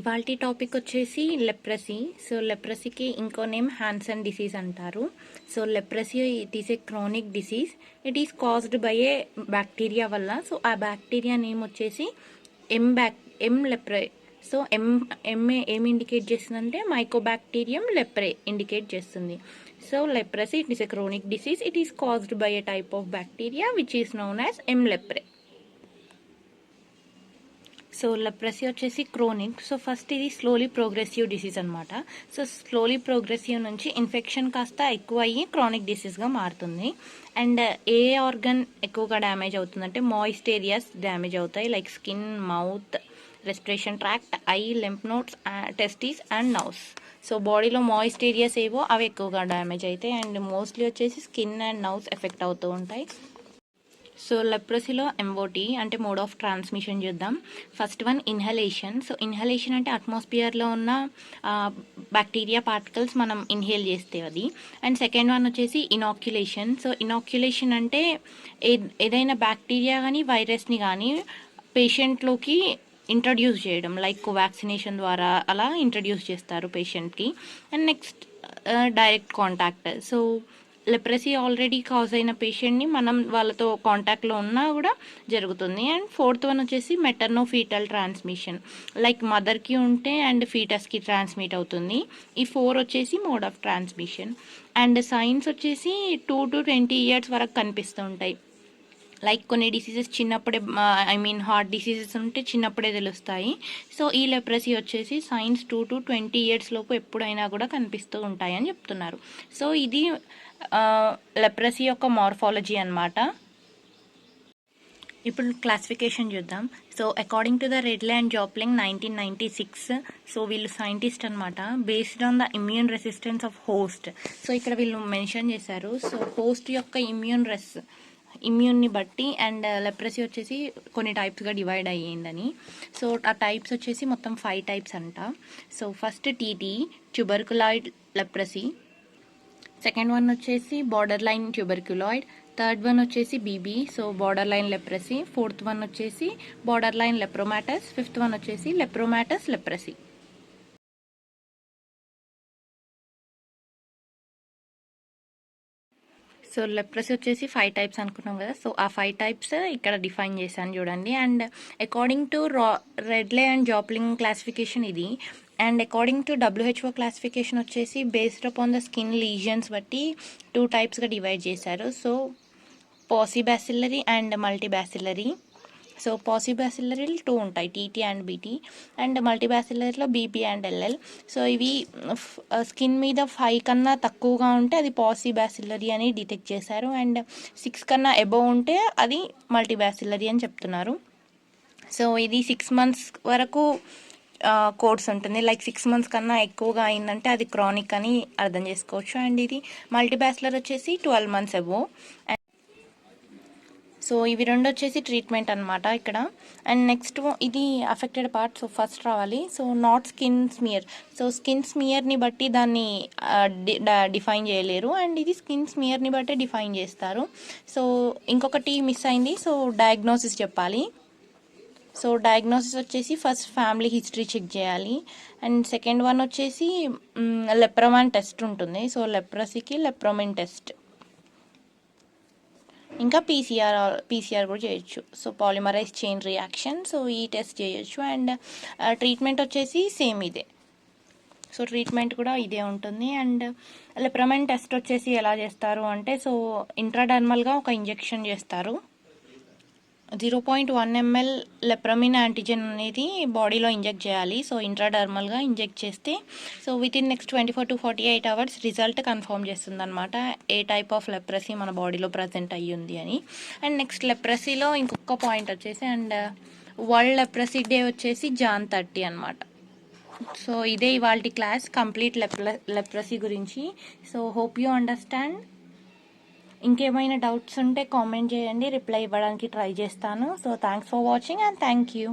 ఇవాల్టి టాపిక్ వచ్చేసి leprosy. So లెప్రసీకి ఇంకో నేమ్ హ్యాన్సన్ డిసీజ్ అంటారు. So leprosy it is a chronic disease. It is caused by A bacteria వల్ల. So ఆ bacteria name వచ్చేసి ఎం leprae. So ఏమి ఇండికేట్ చేస్తుందంటే మైకోబాక్టీరియం లెప్రే ఇండికేట్ చేస్తుంది. So leprosy it is a chronic disease. It is caused by A type of bacteria which is known as M leprae. So leprosy వచ్చేసి chronic. So first ఇది slowly progressive disease అనమాట. So slowly progressive నుంచి infection కాస్త ఎక్కువ అయ్యి chronic డిసీజ్గా మారుతుంది. And A organ ఎక్కువగా damage అవుతుందంటే మాయిస్ట్ ఏరియాస్ డ్యామేజ్ అవుతాయి, like skin, mouth, respiration tract, I, lymph nodes, testis and nerves. So బాడీలో మాయిస్ట్ ఏరియాస్ ఏవో అవి ఎక్కువగా డ్యామేజ్ అవుతాయి. అండ్ మోస్ట్లీ వచ్చేసి స్కిన్ అండ్ నర్వ్స్ ఎఫెక్ట్ అవుతూ ఉంటాయి. సో లెప్రసీలో ఎంఓటీ అంటే మోడ్ ఆఫ్ ట్రాన్స్మిషన్ చూద్దాం. First one inhalation. So inhalation అంటే అట్మాస్ఫియర్లో ఉన్న బ్యాక్టీరియా పార్టికల్స్ మనం ఇన్హేల్ చేస్తే అది. అండ్ సెకండ్ వన్ వచ్చేసి ఇనాక్యులేషన్. సో ఇనాక్యులేషన్ అంటే ఏదైనా బ్యాక్టీరియా కానీ వైరస్ని కానీ పేషెంట్లోకి ఇంట్రడ్యూస్ చేయడం, లైక్ వ్యాక్సినేషన్ ద్వారా అలా ఇంట్రడ్యూస్ చేస్తారు పేషెంట్కి. And next direct contact. So leprosy already cause అయిన పేషెంట్ని మనం వాళ్ళతో కాంటాక్ట్లో ఉన్నా కూడా జరుగుతుంది. అండ్ ఫోర్త్ వన్ వచ్చేసి మెటర్నో ఫీటల్ ట్రాన్స్మిషన్, లైక్ మదర్కి ఉంటే అండ్ ఫీటస్కి ట్రాన్స్మిట్ అవుతుంది. ఈ 4 వచ్చేసి mode of transmission. And science వచ్చేసి 2 to 20 years వరకు కనిపిస్తూ ఉంటాయి. లైక్ కొన్ని డిసీజెస్ చిన్నప్పుడే హార్ట్ డిసీజెస్ ఉంటే చిన్నప్పుడే తెలుస్తాయి. సో ఈ లెప్రసీ వచ్చేసి సైన్స్ 2 to 20 years లోపు ఎప్పుడైనా కూడా కనిపిస్తూ ఉంటాయని చెప్తున్నారు. సో ఇది లెప్రసీ యొక్క మార్ఫాలజీ అన్నమాట. ఇప్పుడు క్లాసిఫికేషన్ చూద్దాం. So according to the Ridley and Jopling 1996. So వీళ్ళు సైంటిస్ట్ అనమాట. Based on the immune resistance of host. So ఇక్కడ వీళ్ళు మెన్షన్ చేశారు. సో హోస్ట్ యొక్క ఇమ్యూన్ని బట్టి అండ్ లెప్రసీ వచ్చేసి కొన్ని టైప్స్గా డివైడ్ అయ్యిందని. సో ఆ టైప్స్ వచ్చేసి మొత్తం 5 types అంట. So first TT, tuberculoid leprosy. Second one వచ్చేసి border line tuberculoid. Third one వచ్చేసి BB, so border line leprosy. Fourth one వచ్చేసి border line lepromatous. Fifth one వచ్చేసి లెప్రోమాటస్ లెప్రసీ. సో లెప్రసీ వచ్చేసి 5 types అనుకున్నాం కదా. సో ఆ 5 types ఇక్కడ define చేశాను చూడండి. And according to Ridley and Jopling classification ఇది. And according to WHO classification వచ్చేసి based upon the skin lesions బట్టి 2 typesగా డివైడ్ చేశారు. So paucibacillary and multibacillary. So పాసిబ్యాసిల్లరీలు 2 ఉంటాయి, టీటీ అండ్ బీటీ. అండ్ మల్టీబ్యాసిల్లరీలో బీపీ అండ్ ఎల్ఎల్. సో ఇవి skin మీద 5 కన్నా తక్కువగా ఉంటే అది పాసిబ్యాసిల్లరీ అని డిటెక్ట్ చేశారు. అండ్ 6 కన్నా అబోవ్ ఉంటే అది మల్టీబ్యాసిల్లరీ అని చెప్తున్నారు. సో ఇది 6 months వరకు కోర్స్ ఉంటుంది. లైక్ 6 months కన్నా ఎక్కువగా అయిందంటే అది క్రానిక్ అని అర్థం చేసుకోవచ్చు. అండ్ ఇది మల్టీబ్యాసిలర్ వచ్చేసి 12 months అబోవ్. సో ఇవి రెండు వచ్చేసి ట్రీట్మెంట్ అనమాట ఇక్కడ. అండ్ నెక్స్ట్ ఇది అఫెక్టెడ్ పార్ట్. సో ఫస్ట్ రావాలి. So not skin smear. So skin స్మియర్ని బట్టి దాన్ని డిఫైన్ చేయలేరు. అండ్ ఇది స్కిన్ స్మియర్ని బట్టి డిఫైన్ చేస్తారు. సో ఇంకొకటి మిస్ అయింది. సో డయాగ్నోసిస్ చెప్పాలి. సో డయాగ్నోసిస్ వచ్చేసి ఫస్ట్ ఫ్యామిలీ హిస్టరీ చెక్ చేయాలి. అండ్ సెకండ్ వన్ వచ్చేసి లెప్రోమాన్ టెస్ట్ ఉంటుంది. సో లెప్రసీకి లెప్రోమిన్ టెస్ట్. ఇంకా పీసీఆర్ కూడా చేయొచ్చు. So polymerize chain reaction. So ఈ టెస్ట్ చేయొచ్చు. అండ్ ట్రీట్మెంట్ వచ్చేసి సేమ్ ఇదే. సో ట్రీట్మెంట్ కూడా ఇదే ఉంటుంది. అండ్ లెప్రోమిన్ టెస్ట్ వచ్చేసి ఎలా చేస్తారు అంటే, సో ఇంట్రాడర్మల్గా ఒక ఇంజెక్షన్ చేస్తారు. 0.1 ml లెప్రమిన్ యాంటీజెన్ అనేది బాడీలో ఇంజెక్ట్ చేయాలి. సో ఇంట్రాడర్మల్గా ఇంజెక్ట్ చేస్తే so within next 24 to 48 hours result confirm చేస్తుంది అనమాట, ఏ టైప్ ఆఫ్ లెప్రసీ మన బాడీలో ప్రజెంట్ అయ్యింది అని. అండ్ నెక్స్ట్ లెప్రసీలో ఇంకొక పాయింట్ వచ్చేసి అండ్ వరల్డ్ లెప్రసీ డే వచ్చేసి Jan 30 అనమాట. సో ఇదే ఇవాల్టి క్లాస్ కంప్లీట్ లెప్రసీ గురించి. So hope you understand. ఇంకేమైనా డౌట్స్ ఉంటే కామెంట్ చేయండి, రిప్లై ఇవ్వడానికి ట్రై చేస్తాను. So thanks for watching and thank you.